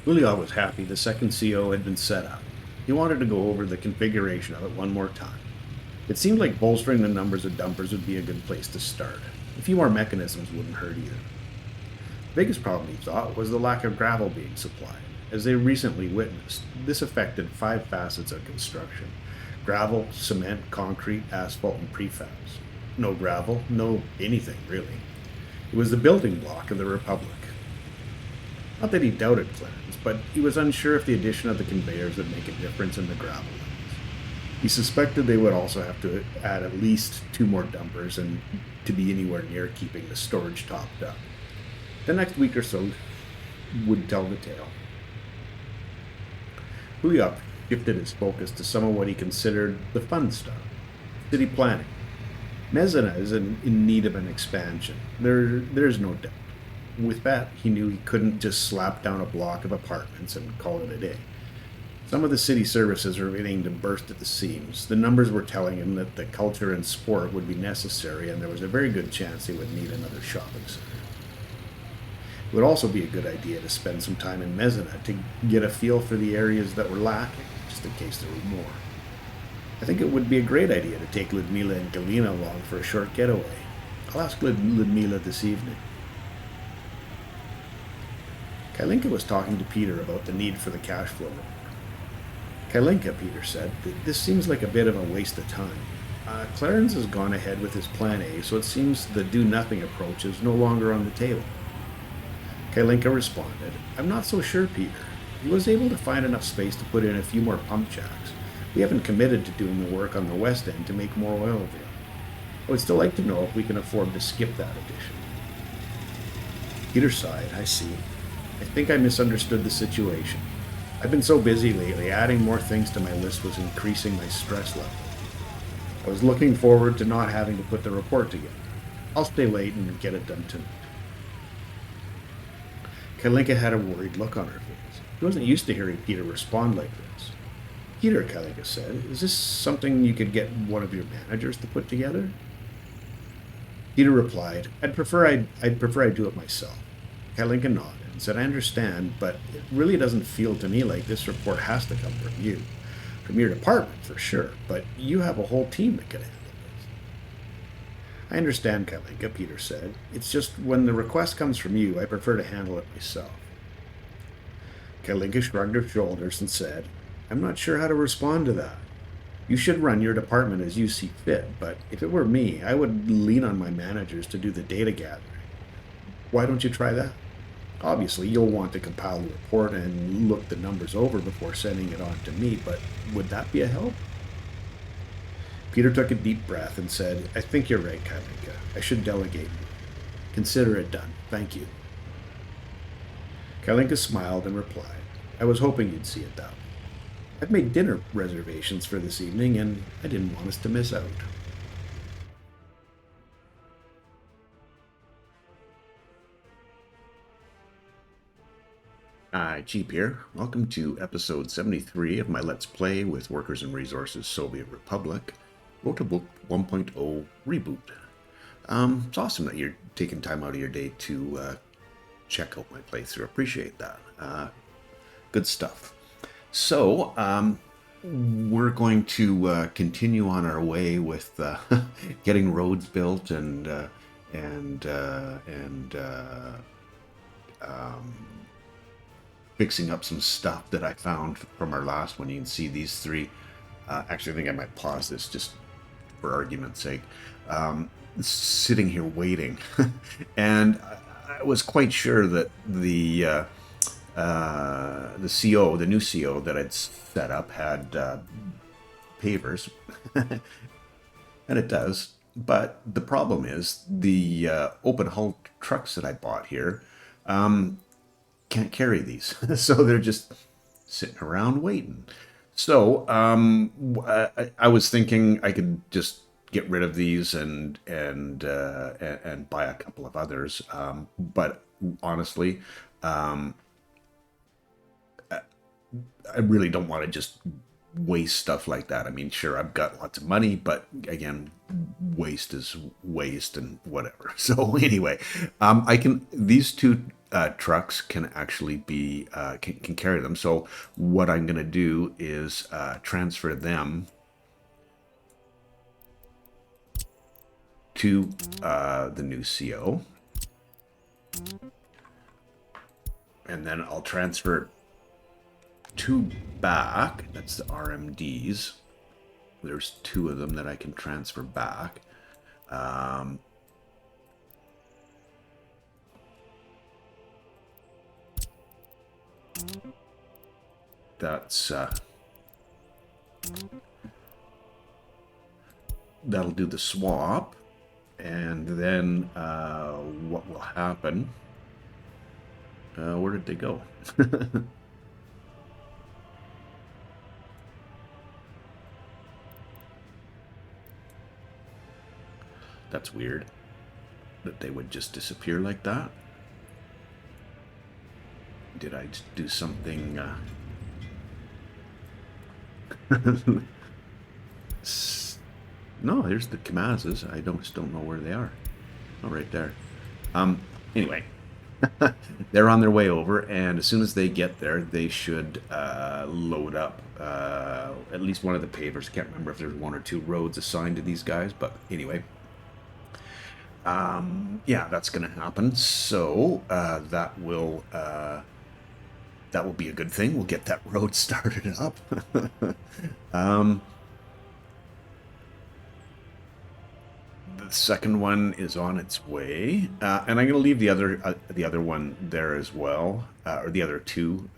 Julian was happy the second CO had been set up. He wanted to go over the configuration of it one more time. It seemed like bolstering the numbers of dumpers would be a good place to start. A few more mechanisms wouldn't hurt either. The biggest problem, he thought, was the lack of gravel being supplied. As they recently witnessed, this affected 5 facets of construction: gravel, cement, concrete, asphalt, and prefabs. No gravel, no anything, really. It was the building block of the Republic. Not that he doubted Clarence, but he was unsure if the addition of the conveyors would make a difference in the gravel lanes. He suspected they would also have to add at least 2 more dumpers and to be anywhere near keeping the storage topped up. The next week or so would tell the tale. Huyop shifted his focus to some of what he considered the fun stuff: city planning. Mezana is in need of an expansion. There's no doubt. With that, he knew he couldn't just slap down a block of apartments and call it a day. Some of the city services were beginning to burst at the seams. The numbers were telling him that the culture and sport would be necessary, and there was a very good chance they would need another shopping center. It would also be a good idea to spend some time in Mezana to get a feel for the areas that were lacking, just in case there were more. I think it would be a great idea to take Ludmila and Galina along for a short getaway. I'll ask Ludmila this evening. Kalinka was talking to Peter about the need for the cash flow report. Kalinka, Peter said, this seems like a bit of a waste of time. Clarence has gone ahead with his plan A, so it seems the do-nothing approach is no longer on the table. Kalinka responded, I'm not so sure, Peter. He was able to find enough space to put in a few more pump jacks. We haven't committed to doing the work on the west end to make more oil available. I would still like to know if we can afford to skip that addition. Peter sighed. I see. I think I misunderstood the situation. I've been so busy lately, adding more things to my list was increasing my stress level. I was looking forward to not having to put the report together. I'll stay late and get it done tonight. Kalinka had a worried look on her face. He wasn't used to hearing Peter respond like this. Peter, Kalinka said, is this something you could get one of your managers to put together? Peter replied, I'd prefer I do it myself. Kalinka nodded and said, I understand, but it really doesn't feel to me like this report has to come from you. From your department, for sure, but you have a whole team that can handle this. I understand, Kalinka, Peter said. It's just when the request comes from you, I prefer to handle it myself. Kalinka shrugged her shoulders and said, I'm not sure how to respond to that. You should run your department as you see fit, but if it were me, I would lean on my managers to do the data gathering. Why don't you try that? Obviously, you'll want to compile the report and look the numbers over before sending it on to me, but would that be a help? Peter took a deep breath and said, I think you're right, Kalinka. I should delegate. Consider it done. Thank you. Kalinka smiled and replied, I was hoping you'd see it that way. I've made dinner reservations for this evening, and I didn't want us to miss out. Hi, Cheap here. Welcome to episode 73 of my Let's Play with Workers and Resources Soviet Republic, Rote Bucht 1.0 Reboot. It's awesome that you're taking time out of your day to check out my playthrough. Appreciate that. Good stuff. So, we're going to continue on our way with getting roads built and fixing up some stuff that I found from our last one. You can see these three. Actually, I think I might pause this just for argument's sake. Sitting here waiting, and I was quite sure that the CO, the new CO that I'd set up, had pavers, and it does. But the problem is the open hull trucks that I bought here can't carry these, so they're just sitting around waiting. So I was thinking I could just get rid of these and buy a couple of others. But honestly, I really don't want to just waste stuff like that. I mean, sure, I've got lots of money, but again, waste is waste and whatever. So anyway, these two trucks can actually be can carry them. So what I'm going to do is transfer them to the new CO, and then I'll transfer 2 back. That's the RMDs. There's 2 of them that I can transfer back. That's that'll do the swap, and then what will happen? Where did they go? That's weird that they would just disappear like that. Did I do something? No, there's the Kamazes. I don't know where they are. Oh, right there. Anyway, they're on their way over, and as soon as they get there, they should load up at least one of the pavers. Can't remember if there's 1 or 2 roads assigned to these guys, but anyway. Yeah, that's going to happen. So that will be a good thing. We'll get that road started up. The second one is on its way, and I'm going to leave the other one there as well, or the other 2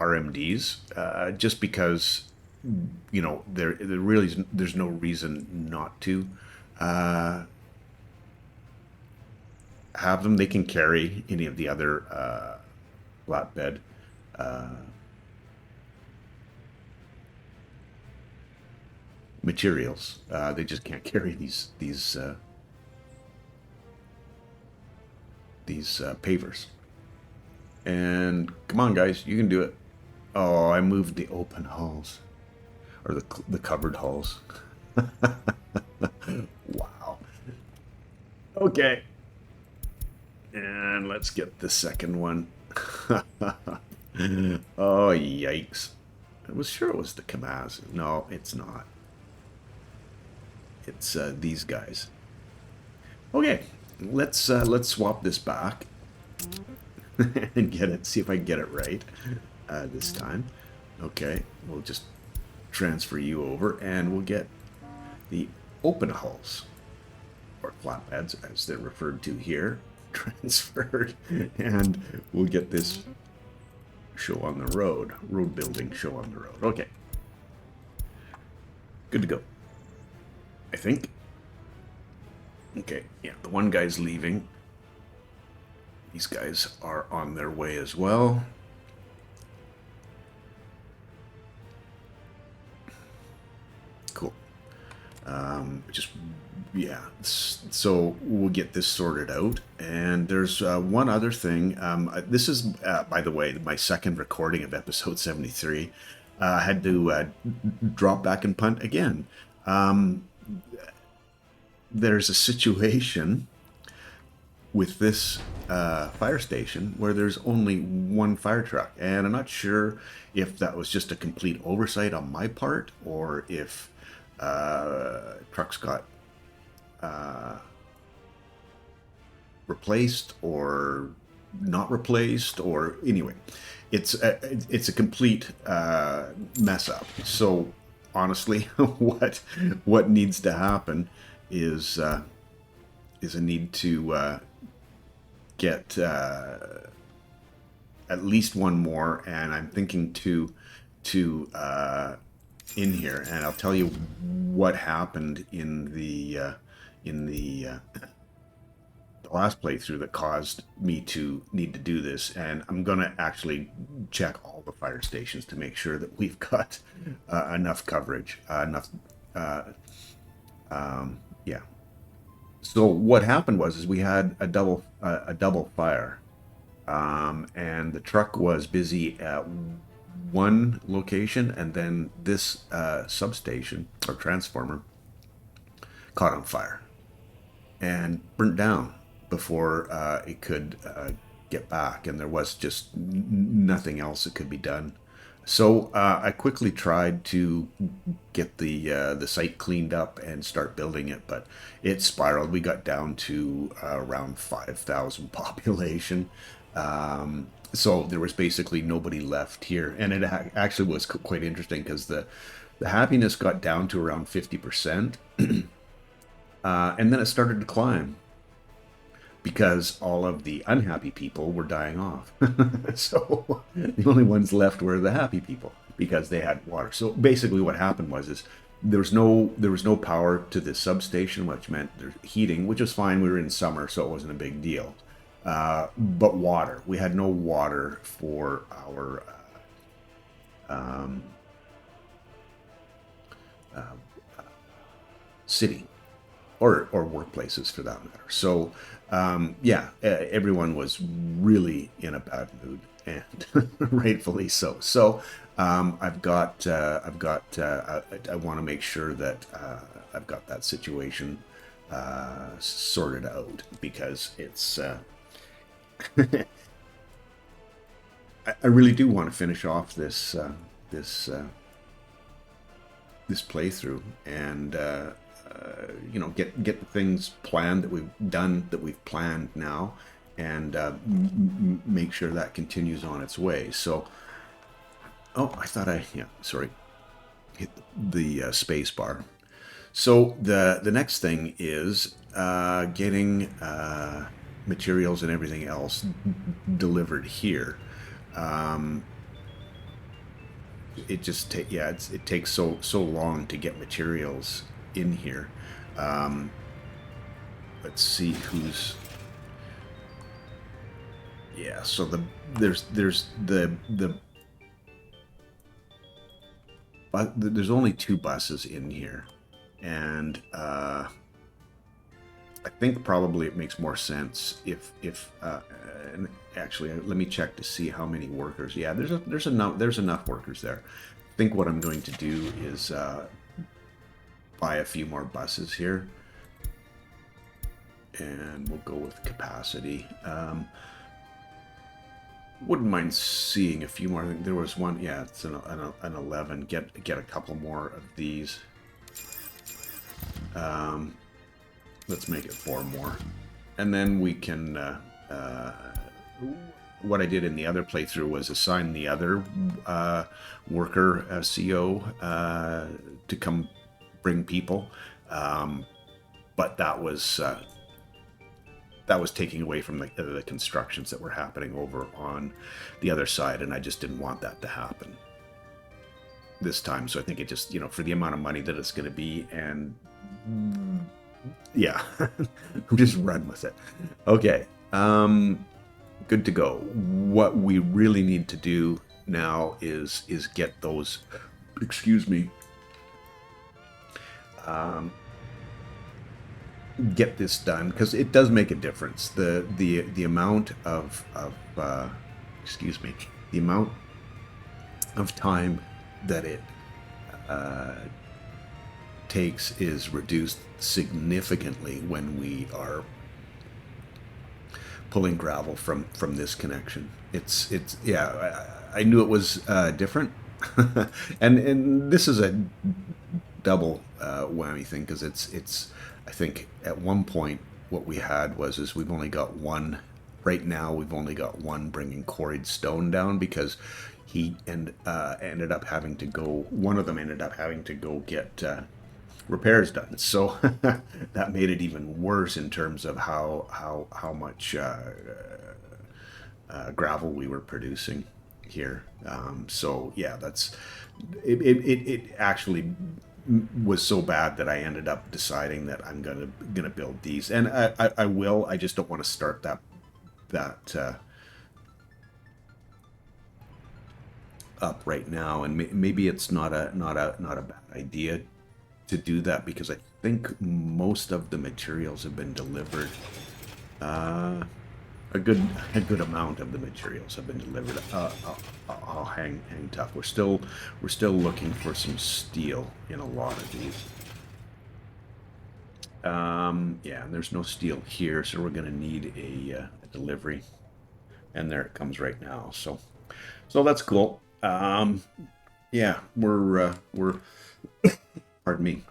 RMDs, just because there really there's no reason not to have them. They can carry any of the other flatbed materials. They just can't carry these pavers. And come on, guys, you can do it. Oh, I moved the open hulls, or the covered hulls. Wow. Okay. And let's get the second one. Oh, yikes. I was sure it was the Kamaz. No, it's not. It's these guys. Okay, let's swap this back and get it. See if I can get it right this time. Okay, we'll just transfer you over, and we'll get the open hulls, or flatbeds as they're referred to here, transferred, and we'll get this show on the road building show on the road. Okay, good to go, I think. Okay, yeah, the one guy's leaving. These guys are on their way as well. Cool. Yeah, so we'll get this sorted out. And there's one other thing. This is, by the way, my second recording of episode 73. I had to drop back and punt again. There's a situation with this fire station where there's only 1 fire truck, and I'm not sure if that was just a complete oversight on my part, or if trucks got replaced or not replaced, or anyway, it's a complete mess up. So honestly, what needs to happen is a need to get at least 1 more, and I'm thinking two in here, and I'll tell you what happened in the last playthrough that caused me to need to do this. And I'm gonna actually check all the fire stations to make sure that we've got enough coverage, yeah. So what happened was we had a double fire, and the truck was busy at one location, and then this substation or transformer caught on fire and burnt down before it could get back, and there was just nothing else that could be done. So I quickly tried to get the site cleaned up and start building it, but it spiraled. We got down to around 5,000 population. So there was basically nobody left here, and it actually was quite interesting because the happiness got down to around 50%, and then it started to climb because all of the unhappy people were dying off. So the only ones left were the happy people because they had water. So basically what happened was there was no power to this substation, which meant there's heating, which was fine. We were in summer, so it wasn't a big deal. But water, we had no water for our city or workplaces for that matter. So yeah, everyone was really in a bad mood, and rightfully so. So I want to make sure that I've got that situation sorted out, because it's I really do want to finish off this this playthrough, and you know, get the things planned that we've planned now, and make sure that continues on its way. So, oh, I thought sorry, hit the space bar. So the next thing is getting materials and everything else delivered here. It just it takes so long to get materials in here. Let's see who's so there's only 2 buses in here, and I think probably it makes more sense if and actually let me check to see how many workers. Yeah, there's enough workers there. I think what I'm going to do is buy a few more buses here, and we'll go with capacity. Wouldn't mind seeing a few more. I think there was one. Yeah, it's an 11. Get a couple more of these. Let's make it 4 more, and then we can. What I did in the other playthrough was assign the other worker CO to come bring people, but that was taking away from the constructions that were happening over on the other side, and I just didn't want that to happen this time. So I think it just, you know, for the amount of money that it's going to be, and yeah, just run with it. Okay, good to go. What we really need to do now is get those, excuse me, get this done, because it does make a difference. The amount of excuse me, the amount of time that it takes is reduced significantly when we are pulling gravel from this connection. It's yeah, I knew it was different, and this is a double whammy thing, because it's I think at one point what we had was we've only got one right now. We've only got one bringing quarried stone down, because he ended up having to go. One of them ended up having to go get repairs done. So that made it even worse in terms of how much gravel we were producing here. So yeah, that's it actually was so bad that I ended up deciding that I'm gonna build these, and I will. I just don't want to start that up right now, and maybe it's not a bad idea to do that, because I think most of the materials have been delivered. A good amount of the materials have been delivered. I'll hang tough. We're still looking for some steel in a lot of these. Yeah, and there's no steel here, so we're going to need a delivery. And there it comes right now. So that's cool. Yeah, we're pardon me.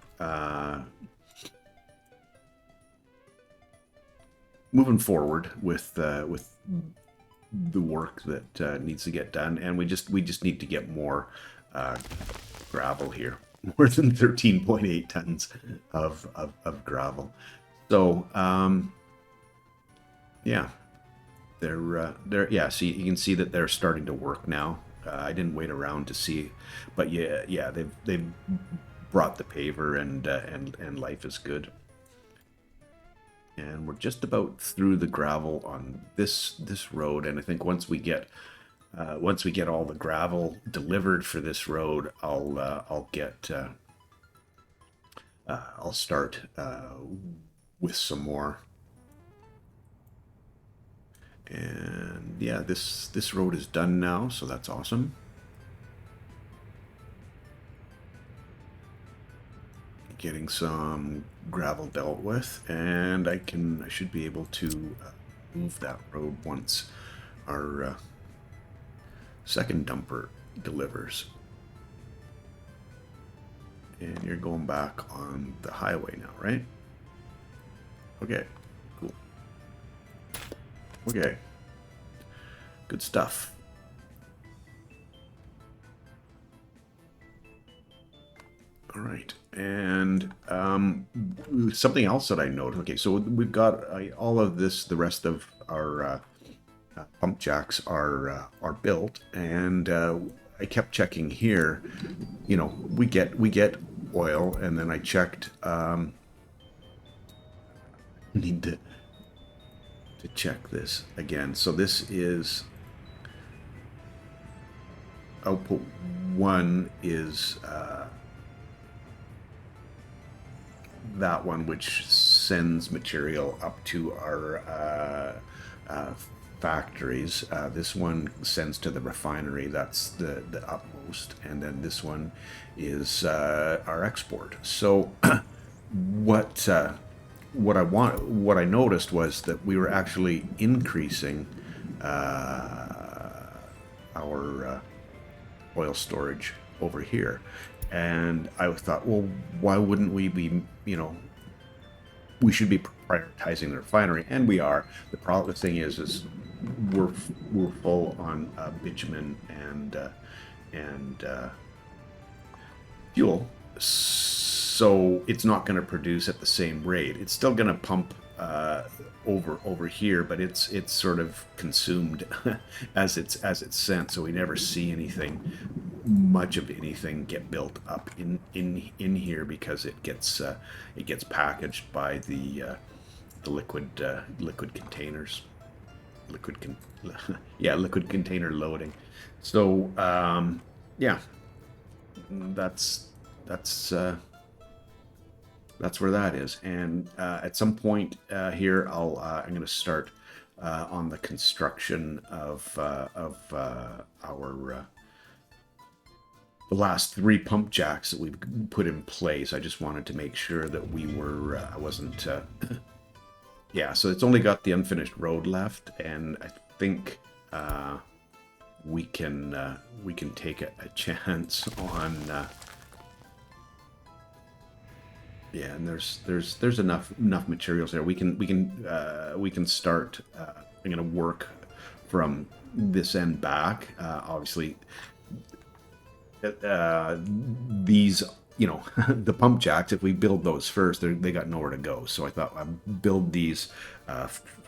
Moving forward with the work that needs to get done, and we just need to get more gravel here, more than 13.8 tons of gravel. So yeah, they're yeah. See, you can see that they're starting to work now. I didn't wait around to see, but yeah, they've brought the paver, and life is good. And we're just about through the gravel on this road, and I think once we get all the gravel delivered for this road, I'll start with some more. And yeah, this road is done now, so that's awesome. Getting some gravel dealt with, and I should be able to move that road once our second dumper delivers. And you're going back on the highway now, right? Okay, cool. Okay, good stuff. All right, and something else that I noted. Okay, so we've got all of this. The rest of our pump jacks are built, and I kept checking here. You know, we get oil, and then I checked. Need to check this again. So this is output 1 is that one, which sends material up to our factories. This one sends to the refinery. That's the utmost, and then this one is our export. So what I noticed was that we were actually increasing our oil storage over here. And I thought, well, why wouldn't we be, we should be prioritizing the refinery, and we are. The thing is we're full on bitumen and fuel, so it's not going to produce at the same rate. It's still going to pump over here, but it's sort of consumed as it's sent. So we never see much of anything get built up in here, because it gets packaged by the liquid containers, liquid container loading. So yeah, that's where that is. And at some point here, I'm going to start on the construction of our the last 3 pump jacks that we've put in place. I just wanted to make sure that we were I wasn't yeah. So it's only got the unfinished road left, and I think we can take a chance on. Yeah, and there's enough materials there. We can start. I'm gonna work from this end back. Obviously, these, the pump jacks. If we build those first, they got nowhere to go. So I thought I'd build these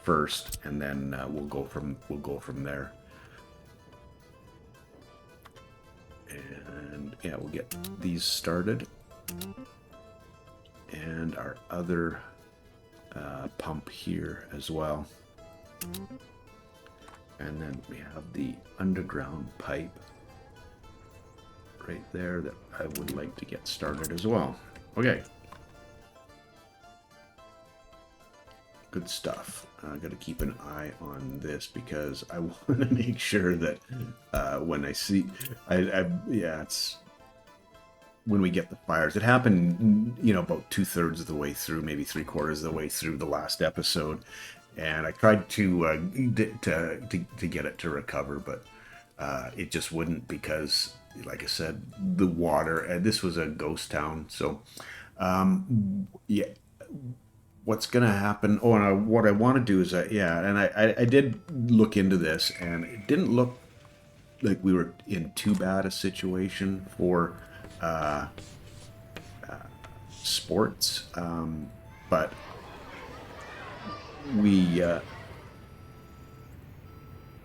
first, and then we'll go from there. And yeah, we'll get these started. And our other pump here as well. And then we have the underground pipe right there that I would like to get started as well. Okay. Good stuff. I got to keep an eye on this, because I want to make sure that when I see, yeah, it's when we get the fires. It happened, about 2/3 of the way through, maybe 3/4 of the way through the last episode, and I tried to get it to recover, but it just wouldn't because, like I said, the water. And this was a ghost town, so yeah. What's gonna happen? Oh, and what I want to do is, and I did look into this, and it didn't look like we were in too bad a situation for sports, but we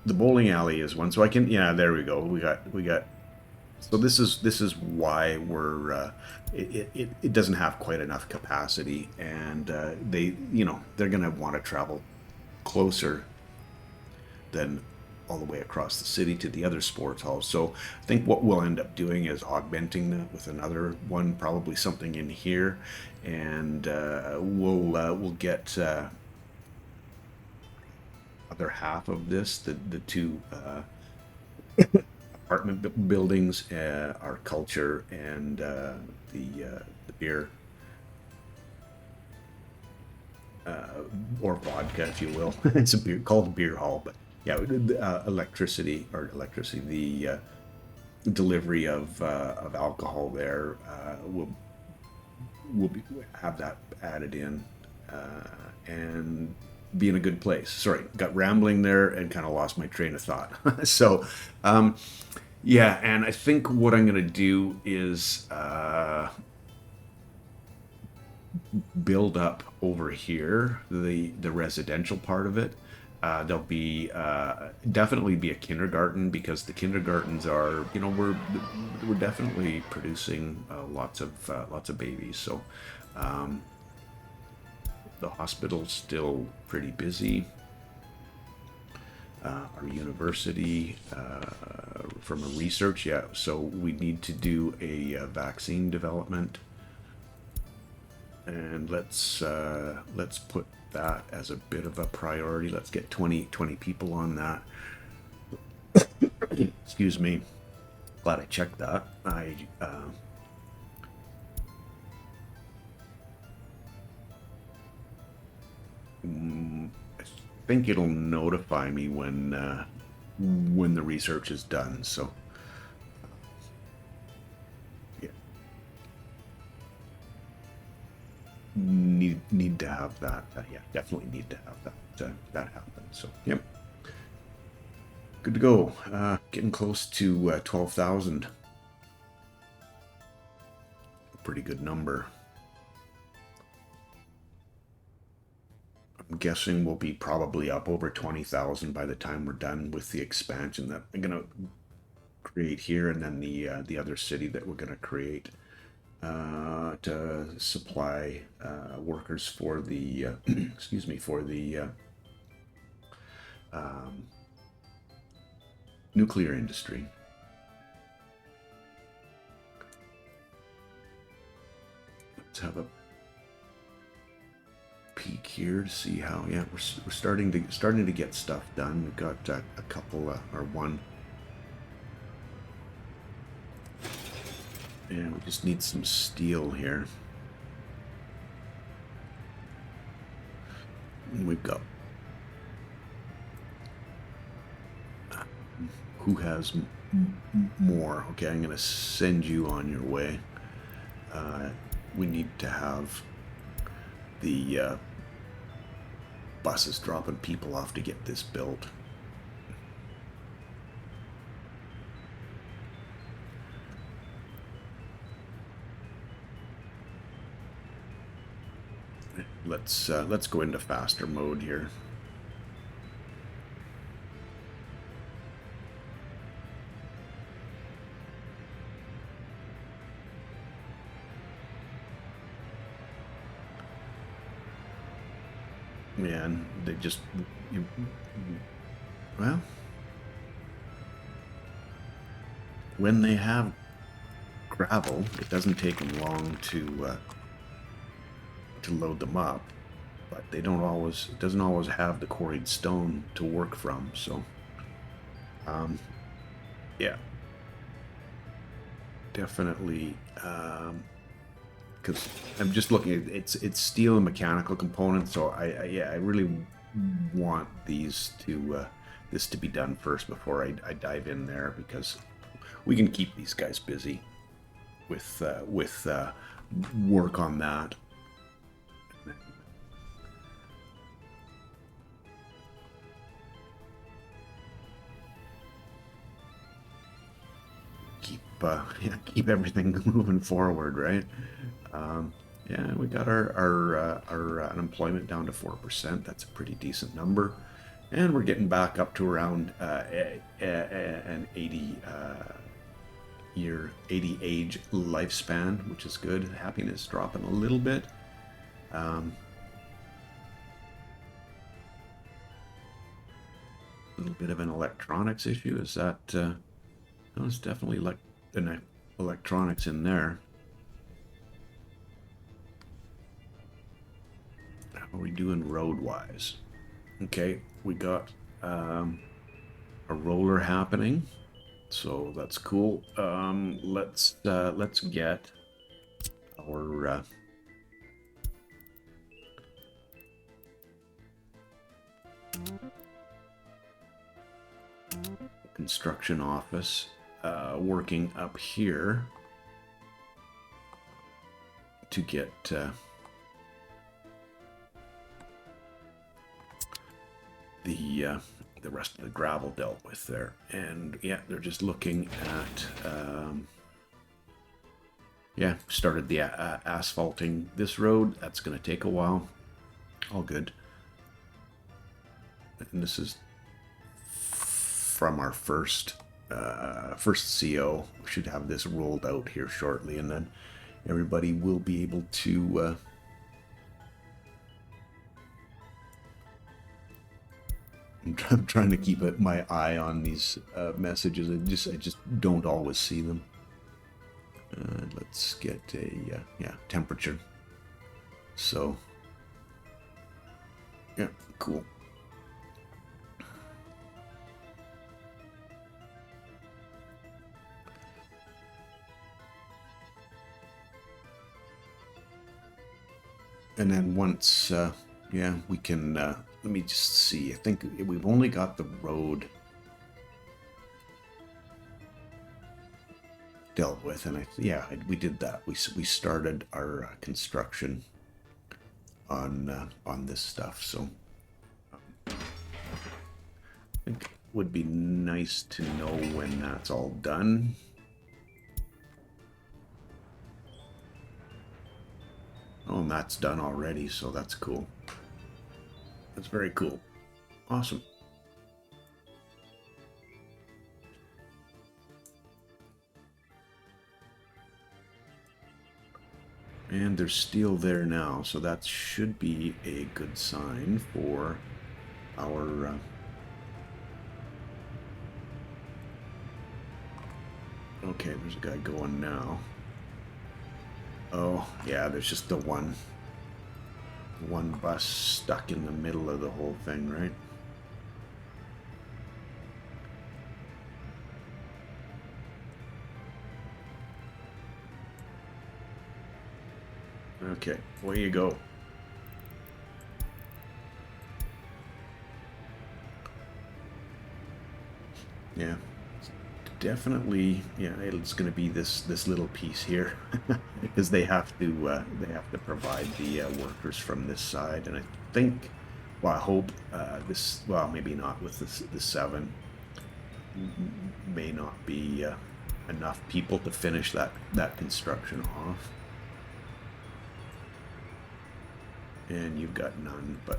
the bowling alley is one, so I can, there we go. We got. So this is why it doesn't have quite enough capacity, and they're gonna want to travel closer than all the way across the city to the other sports halls. So I think what we'll end up doing is augmenting that with another one, probably something in here, and we'll get other half of this, the two apartment buildings, our culture, and the beer, or vodka, if you will. It's a beer called a beer hall, but yeah, electricity, the delivery of alcohol there, we'll have that added in, and be in a good place. Sorry, got rambling there and kind of lost my train of thought. So, yeah, and I think what I'm going to do is build up over here the residential part of it. There'll be definitely be a kindergarten, because the kindergartens are, we're definitely producing lots of babies. So the hospital's still pretty busy. Our university, from a research, so we need to do a vaccine development, and let's put that as a bit of a priority. Let's get 20 people on that. Excuse me. Glad I checked that. I think it'll notify me when the research is done. So yeah, need to have that. Yeah, definitely need to have that happen. So yep, good to go. Getting close to 12,000. Pretty good number. I'm guessing we'll be probably up over 20,000 by the time we're done with the expansion that I'm gonna create here, and then the other city that we're gonna create to supply workers for the excuse me, for the nuclear industry. Let's have a peek here to see how, we're starting to get stuff done. We've got a couple or one, and we just need some steel here. And we've got who has more. Okay, I'm gonna send you on your way. We need to have the buses dropping people off to get this built. Let's go into faster mode here. Man, they just, well, when they have gravel, it doesn't take them long to load them up, but they don't always, it doesn't always have the quarried stone to work from. So yeah, definitely, because I'm just looking at it's steel and mechanical components, so yeah, I really want these to this to be done first before I dive in there, because we can keep these guys busy with work on that. Yeah, keep everything moving forward, right? Yeah, we got our unemployment down to 4%. That's a pretty decent number, and we're getting back up to around an 80 age lifespan, which is good. Happiness dropping a little bit. A little bit of an electronics issue. Is that? No, it's definitely like an electronics in there. How are we doing road-wise? Okay, we got a roller happening, so that's cool. Let's get our construction office working up here to get the rest of the gravel dealt with there. And yeah, they're just looking at yeah, started the asphalting this road. That's going to take a while. All good. And this is from our first CO. We should have this rolled out here shortly, and then everybody will be able to I'm trying to keep my eye on these messages. I just don't always see them. Let's get a yeah, temperature. So yeah, cool. And then once yeah, we can let me just see. I think we've only got the road dealt with, and yeah, we did that. We started our construction on this stuff. So I think it would be nice to know when that's all done. Oh, and that's done already, so that's cool. That's very cool. Awesome. And there's steel there now, so that should be a good sign for our okay, there's a guy going now. Oh, yeah, there's just the one bus stuck in the middle of the whole thing, right? Okay, away you go. Yeah, definitely. Yeah, it's going to be this little piece here because they have to provide the workers from this side, and I think, well, I hope this. Well, maybe not with the 7. May not be enough people to finish that construction off. And you've got none, but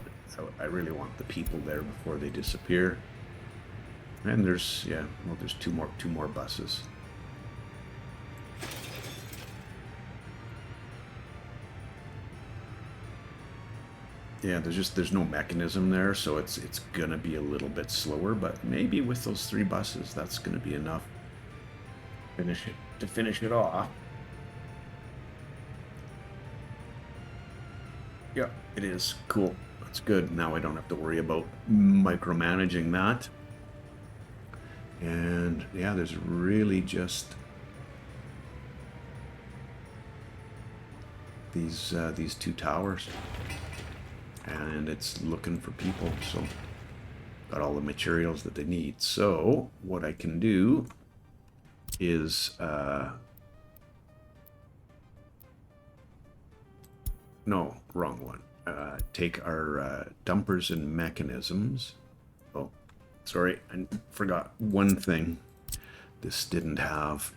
I really want the people there before they disappear. And there's, yeah, well, there's two more buses. Yeah, there's no mechanism there, so it's gonna be a little bit slower, but maybe with those 3 buses, that's gonna be enough to finish it off. Yeah, it is. Cool. That's good. Now I don't have to worry about micromanaging that. And yeah, there's really just these two towers, and it's looking for people. So got all the materials that they need. So what I can do is no, wrong one. Take our dumpers and mechanisms. Oh, sorry, I forgot one thing. This didn't have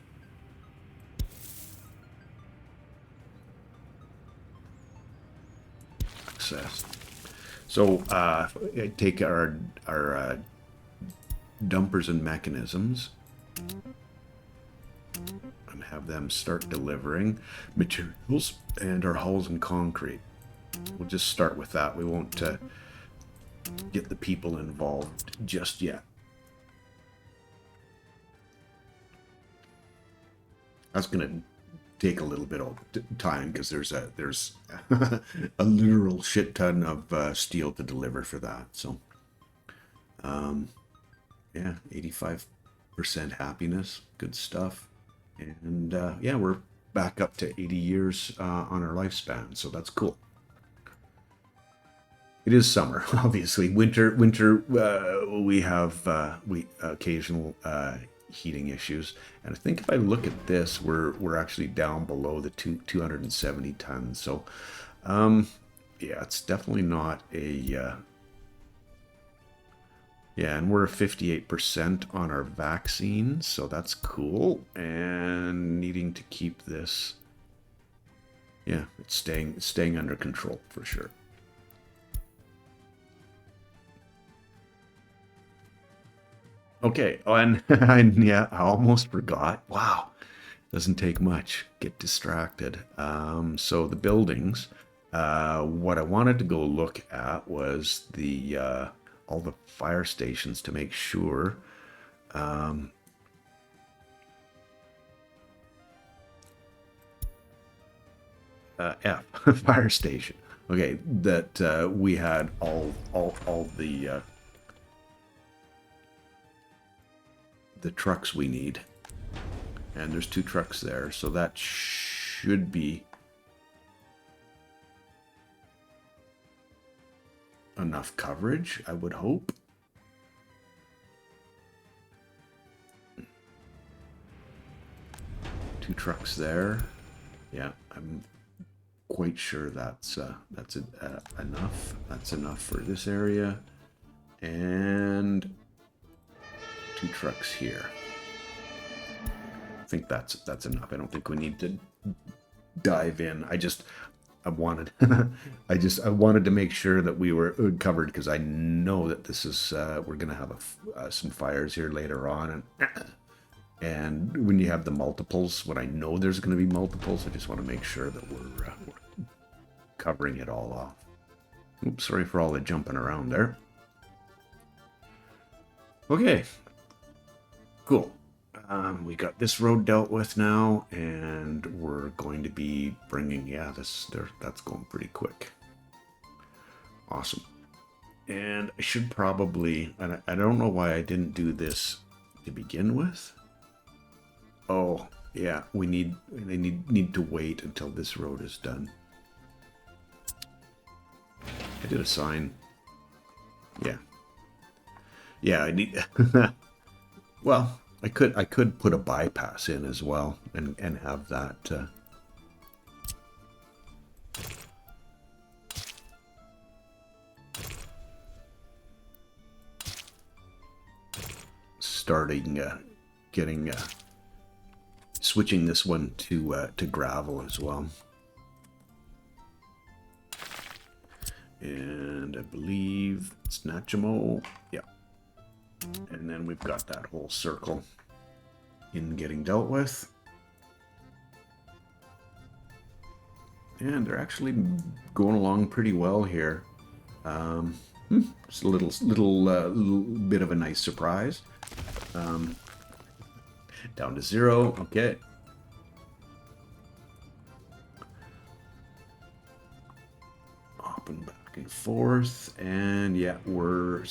access. So take our dumpers and mechanisms and have them start delivering materials and our hulls and concrete. We'll just start with that. We won't get the people involved just yet. That's going to take a little bit of time because there's a a literal shit ton of steel to deliver for that. So yeah, 85% happiness, good stuff. And yeah, we're back up to 80 years on our lifespan, so that's cool. It is summer, obviously. Winter we have occasional heating issues, and I think if I look at this, we're actually down below the 270 tons. So yeah, it's definitely not a yeah, and we're 58% on our vaccine, so that's cool. And needing to keep this, yeah, it's staying under control for sure. Okay, oh, and yeah, I almost forgot. Wow, doesn't take much. Get distracted. So the buildings. What I wanted to go look at was the all the fire stations to make sure. F fire station. Okay, that we had all the trucks we need, and there's 2 trucks there, so that should be enough coverage, I would hope. Two trucks there. Yeah, I'm quite sure that's enough. That's enough for this area, and 2 trucks here. I think that's enough. I don't think we need to dive in. I wanted I wanted to make sure that we were covered, because I know that this is we're gonna have some fires here later on, and when you have the multiples, when I know there's gonna be multiples, I just want to make sure that we're covering it all off. Oops, sorry for all the jumping around there. Okay, cool. We got this road dealt with now, and we're going to be bringing, yeah, that's going pretty quick. Awesome. And I should probably, and I don't know why I didn't do this to begin with. Oh, yeah, they need to wait until this road is done. I did a sign. Yeah. Yeah, I need, well, I could put a bypass in as well and have that starting getting switching this one to gravel as well. And I believe it's Nachimo. Yeah. And then we've got that whole circle in getting dealt with. And they're actually going along pretty well here. It's a little bit of a nice surprise. Down to 0. Okay. Up and back and forth, and yeah, we'll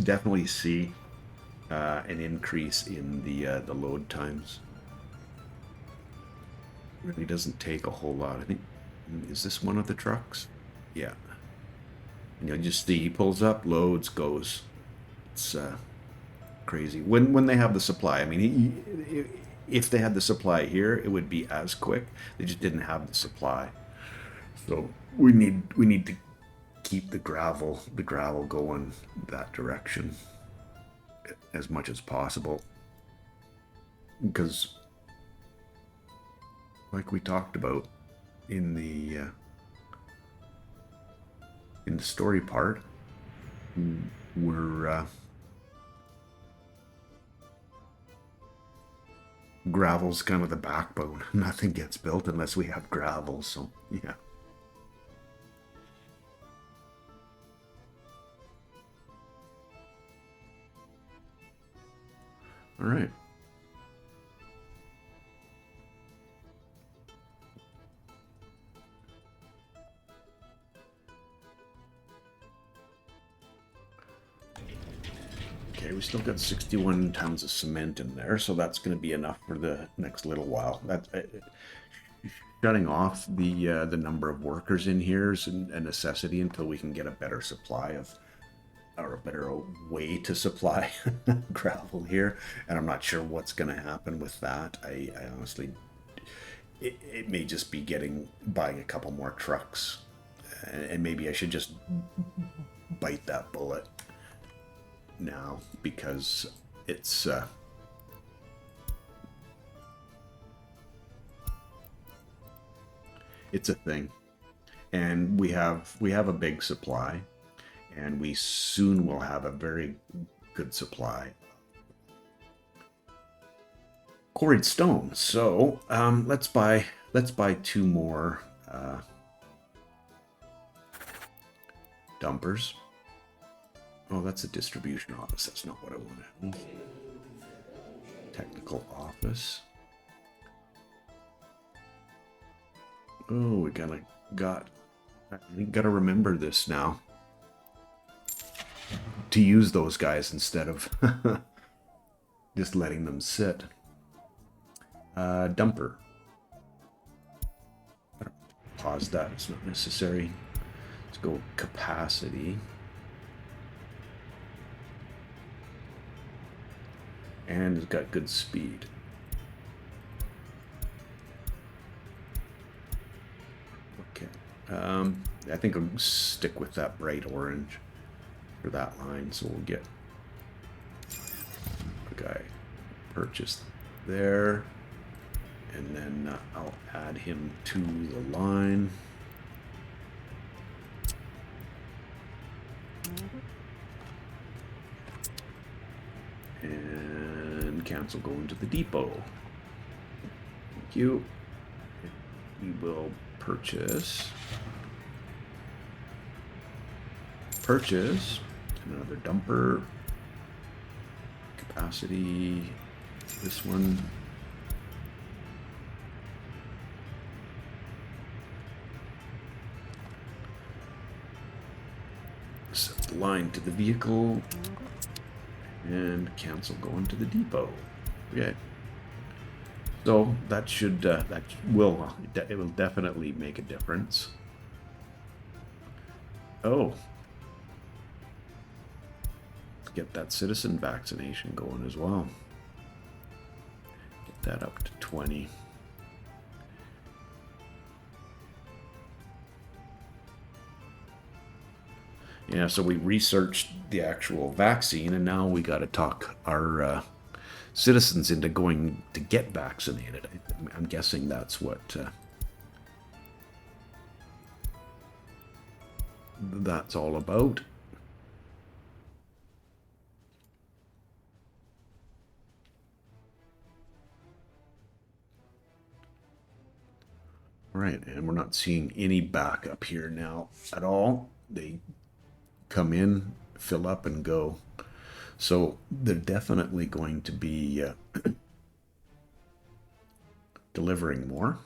definitely see an increase in the load times. really doesn't take a whole lot. I think, is this one of the trucks? Yeah. And you'll just see he pulls up, loads, goes. It's crazy. When they have the supply, I mean, if they had the supply here, it would be as quick. They just didn't have the supply. So we need to keep the gravel going that direction as much as possible, because like we talked about in the story part, we're gravel's kind of the backbone. Nothing gets built unless we have gravel. So yeah. All right. Okay, we still got 61 tons of cement in there, so that's going to be enough for the next little while. That's shutting off the number of workers in here is a necessity until we can get a better supply of, or a better way to supply gravel here. And I'm not sure what's going to happen with that. I honestly, it may just be buying a couple more trucks, and maybe I should just bite that bullet now, because it's a thing, and we have a big supply, and we soon will have a very good supply quarried stone. So let's buy 2 more dumpers. Oh, that's a distribution office. That's not what I wanted. Technical office. Oh, we gotta remember this now. To use those guys instead of just letting them sit. Dumper. Pause that. It's not necessary. Let's go capacity. And it's got good speed. Okay. I think I'll stick with that bright orange for that line. So we'll get a guy purchased there. And then I'll add him to the line. And cancel going to the depot. Thank you. We will purchase another dumper. Capacity, this one. Set the line to the vehicle. And cancel going to the depot. Okay. So that should it will definitely make a difference. Oh, let's get that citizen vaccination going as well. Get that up to 20. Yeah, so we researched the actual vaccine, and now we got to talk our citizens into going to get vaccinated. I'm guessing that's what that's all about. Right, and we're not seeing any backup here now at all. They come in, fill up, and go. So they're definitely going to be delivering more.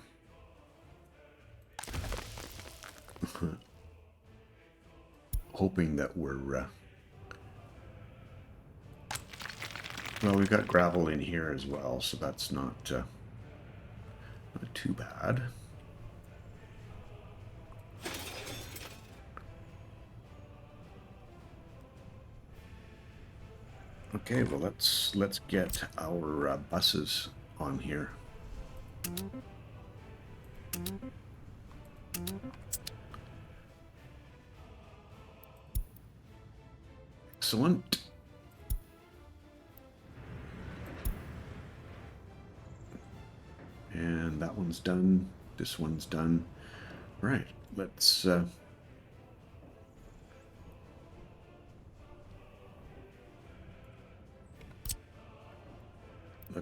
Hoping that we're well, we've got gravel in here as well, so that's not too bad. Okay, well let's get our buses on here. Excellent. And that one's done. This one's done. All right, let's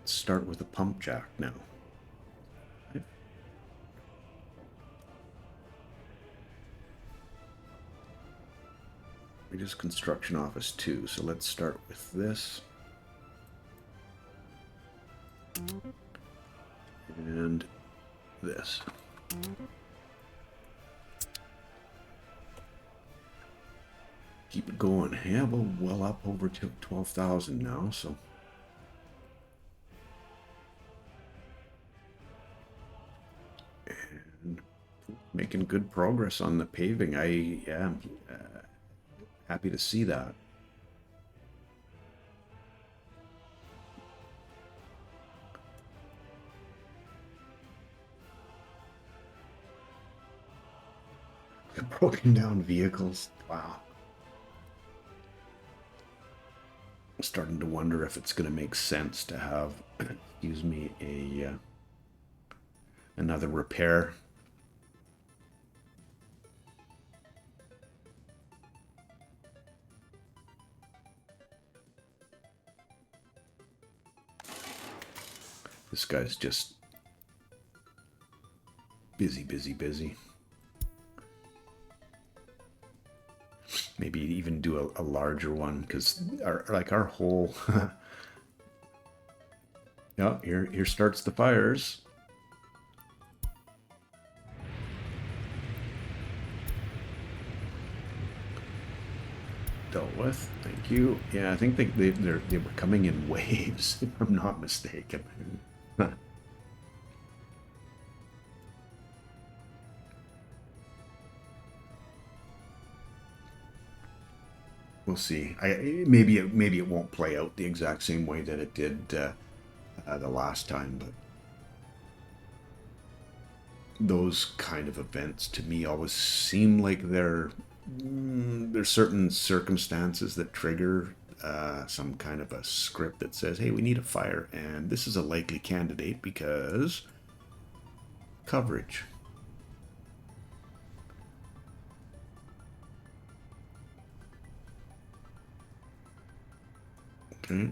start with a pump jack now. It is construction office 2, so let's start with this. And this. Keep it going. Yeah, we're well up over to 12,000 now, so. And making good progress on the paving. I am happy to see that. Broken down vehicles. Wow. I'm starting to wonder if it's going to make sense to have, excuse me, another repair. This guy's just busy. Maybe even do a larger one, because our whole yeah, here starts the fires. Dealt with. Thank you. Yeah, I think they were coming in waves, if I'm not mistaken. We'll see. Maybe it won't play out the exact same way that it did the last time, but those kind of events to me always seem like there's certain circumstances that trigger some kind of a script that says, hey, we need a fire, and this is a likely candidate because coverage. Okay.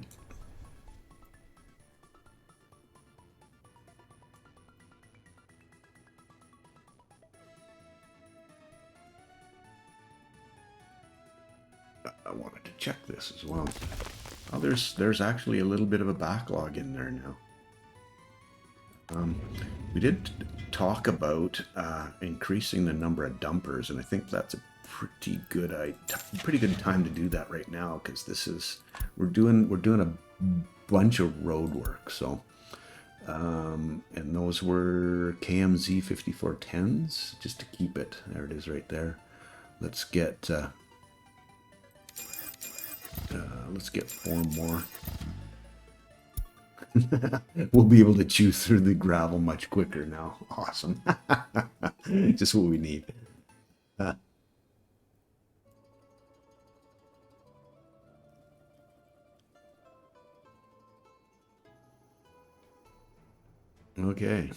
I wanted to check this as well. Oh, there's actually a little bit of a backlog in there now. We did talk about increasing the number of dumpers, and I think that's a pretty good time to do that right now, because we're doing a bunch of road work. So, and those were KMZ 5410s, just to keep it. There it is, right there. Let's get 4 more. We'll be able to chew through the gravel much quicker now. Awesome. Just what we need. Okay.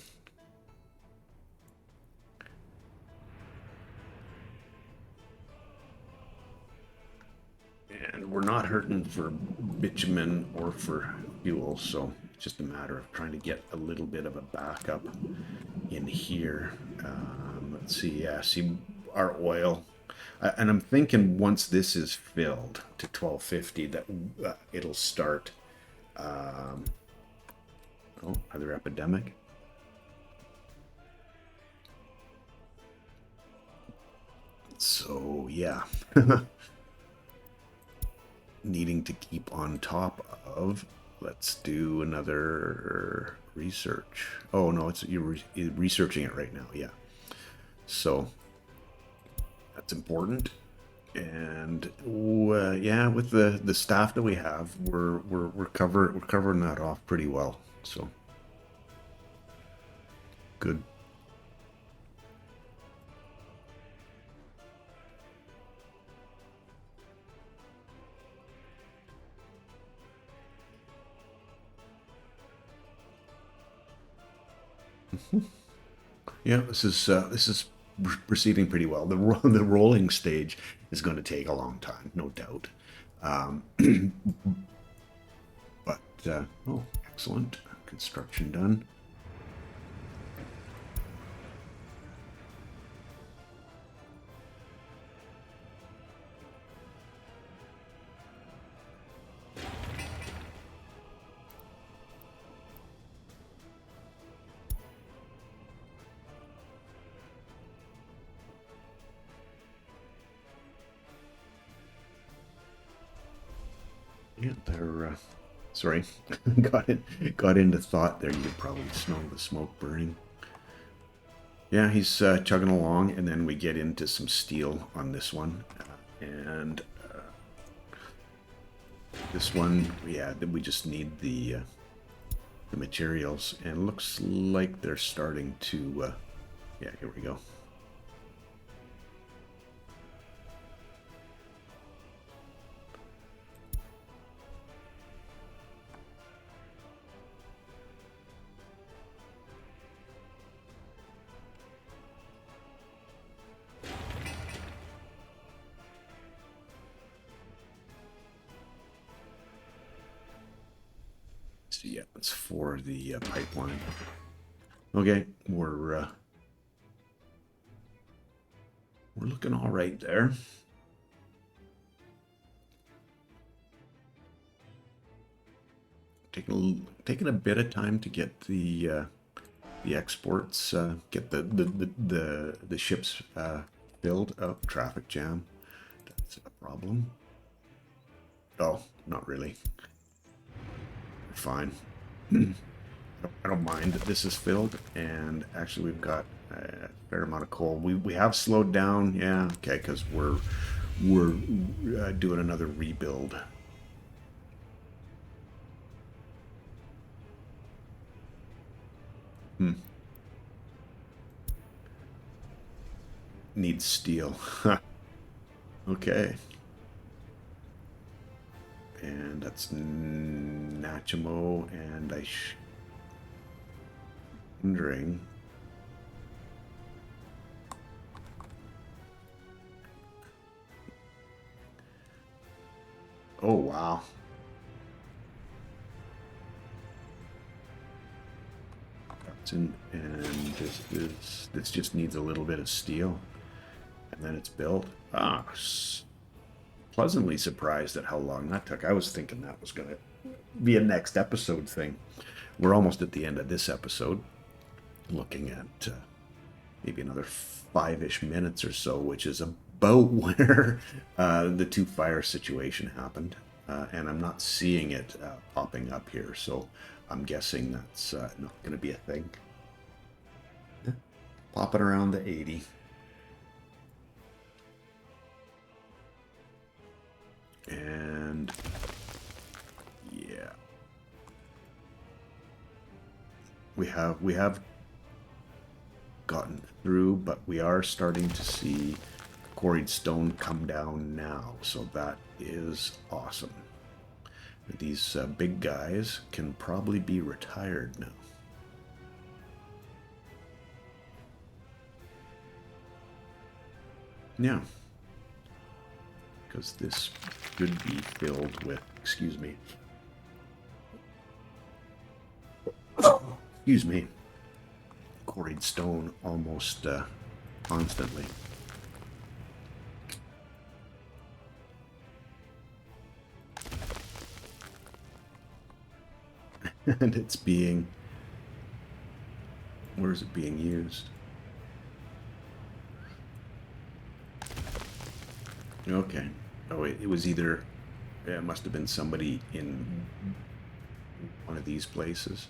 And we're not hurting for bitumen or for fuel, so it's just a matter of trying to get a little bit of a backup in here. Let's see. Yeah, see our oil. And I'm thinking once this is filled to 1250 that it'll start. Oh, another epidemic. So yeah. Needing to keep on top of Let's do another research. Oh no, you're researching it right now. Yeah. So that's important. And yeah, with the staff that we have, we're covering that off pretty well. So good. Yeah, this is proceeding pretty well. The rolling stage is going to take a long time, no doubt. Um, but oh, excellent construction done. Yeah, they're sorry, got into thought there. You could probably smell the smoke burning. Yeah, he's chugging along, and then we get into some steel on this one, and this one, yeah, we just need the materials, and looks like they're starting to. Yeah, here we go. So yeah, it's for the pipeline. Okay, we're looking all right there. Taking a bit of time to get the exports, get the ships filled. Oh, traffic jam. That's a problem. Oh, not really. Fine. I don't mind that this is filled, and actually we've got a fair amount of coal. We have slowed down, yeah, okay, because we're doing another rebuild. Needs steel. Okay. And that's Nachimo, and wondering. Oh wow. That's in, and this just needs a little bit of steel, and then it's built. Ah, pleasantly surprised at how long that took. I was thinking that was gonna be a next episode thing. We're almost at the end of this episode, looking at maybe another 5-ish minutes or so, which is about where the two fire situation happened. And I'm not seeing it popping up here, so I'm guessing that's not going to be a thing. Popping around the 80. And yeah, we have gotten through, but we are starting to see quarried stone come down now, so that is awesome. These big guys can probably be retired now. Yeah, because this should be filled with, excuse me, quarried stone almost constantly. And it's being, where is it being used? Okay. Oh, it was either, it must have been somebody in one of these places.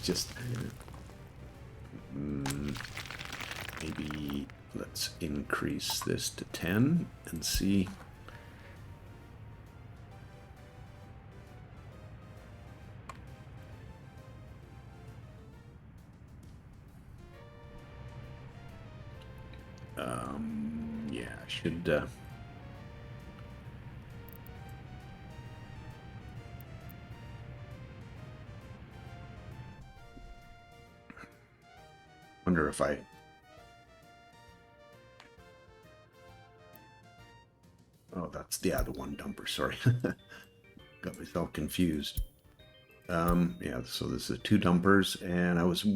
Just maybe let's increase this to 10 and see. Yeah, I should wonder if I that's the one dumper, sorry. Got myself confused. Yeah, so this is 2 dumpers, and I was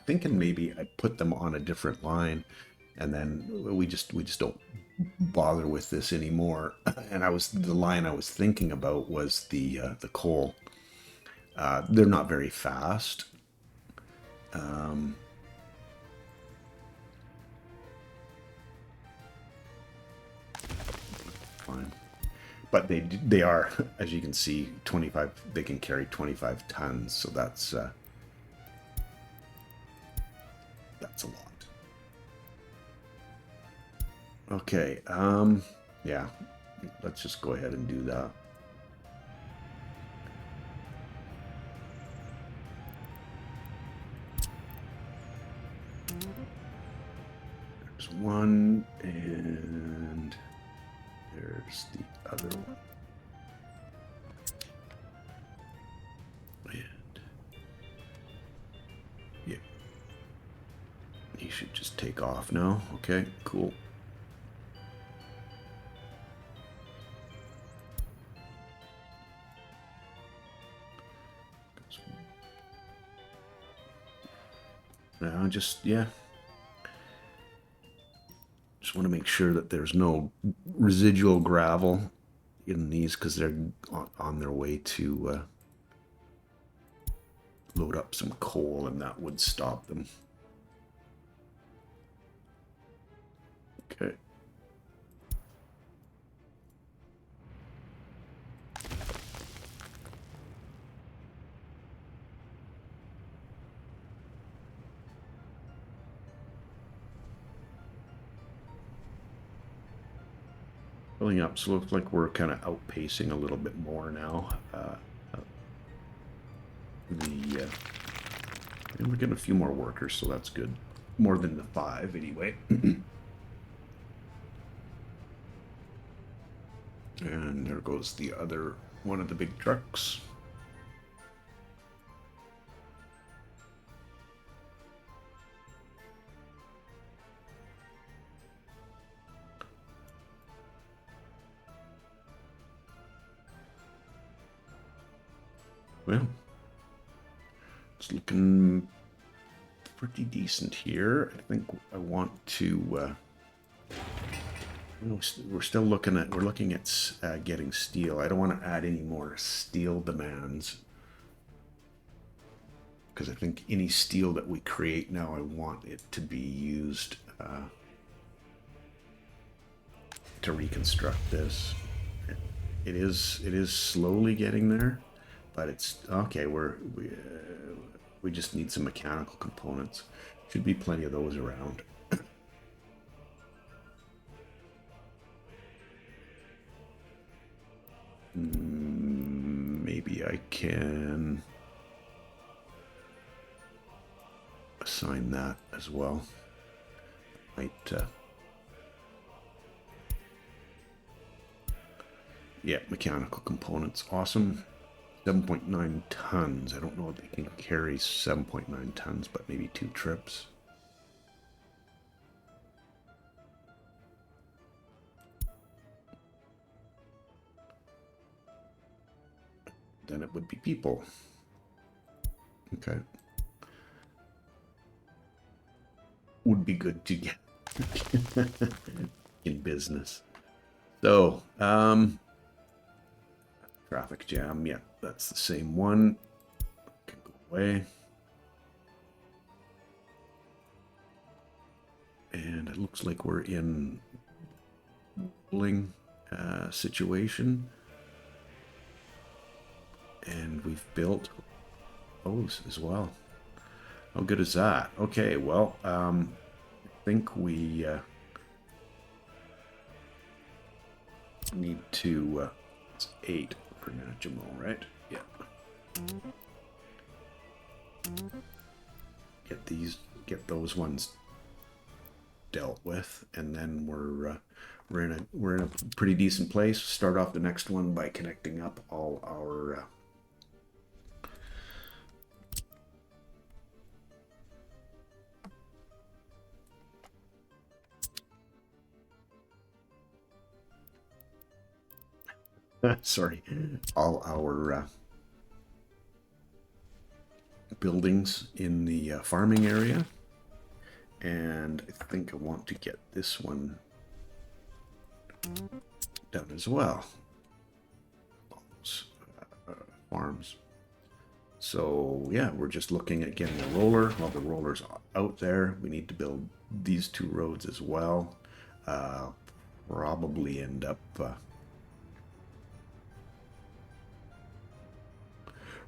thinking maybe I put them on a different line, and then we just don't bother with this anymore. And the line I was thinking about was the coal. They're not very fast. Fine. But they are, as you can see, 25. They can carry 25 tons, so that's a lot. Okay. Yeah. Let's just go ahead and do that. There's one, and there's the other one. And yeah, he should just take off now. Okay, cool. Now just want to make sure that there's no residual gravel in these, because they're on their way to load up some coal, and that would stop them. Okay. Filling up, so it looks like we're kind of outpacing a little bit more now. And we're getting a few more workers, so that's good. More than the 5, anyway. And there goes the other one of the big trucks. Well, it's looking pretty decent here. I think I want to we're looking at getting steel. I don't want to add any more steel demands, because I think any steel that we create now, I want it to be used to reconstruct this. It is slowly getting there, but it's okay. We just need some mechanical components. Should be plenty of those around. Maybe I can assign that as well. Might yeah, mechanical components, awesome. 7.9 tons. I don't know if they can carry 7.9 tons, but maybe 2 trips. Then it would be people. Okay. Would be good to get in business. So, traffic jam. Yeah, that's the same one. Can go away. And it looks like we're in bling situation. And we've built those as well. How good is that? Okay, well, I think we need to, it's 8 per Najimo, right? Yeah. Get those ones dealt with, and then we're in a pretty decent place. Start off the next one by connecting up all our sorry, all our buildings in the farming area. And I think I want to get this one done as well. Farms. So yeah, we're just looking at getting a roller. While the roller's out there, we need to build these 2 roads as well. Probably end up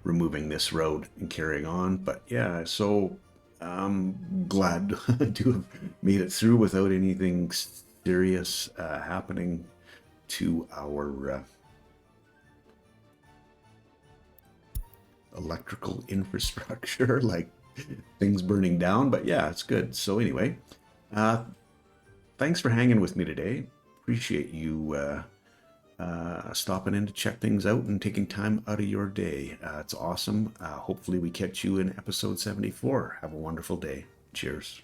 removing this road and carrying on. But yeah, so I'm glad to have made it through without anything serious happening to our electrical infrastructure, like things burning down. But yeah, it's good. So anyway, thanks for hanging with me today. Appreciate you stopping in to check things out and taking time out of your day. It's awesome. Hopefully we catch you in episode 74. Have a wonderful day. Cheers.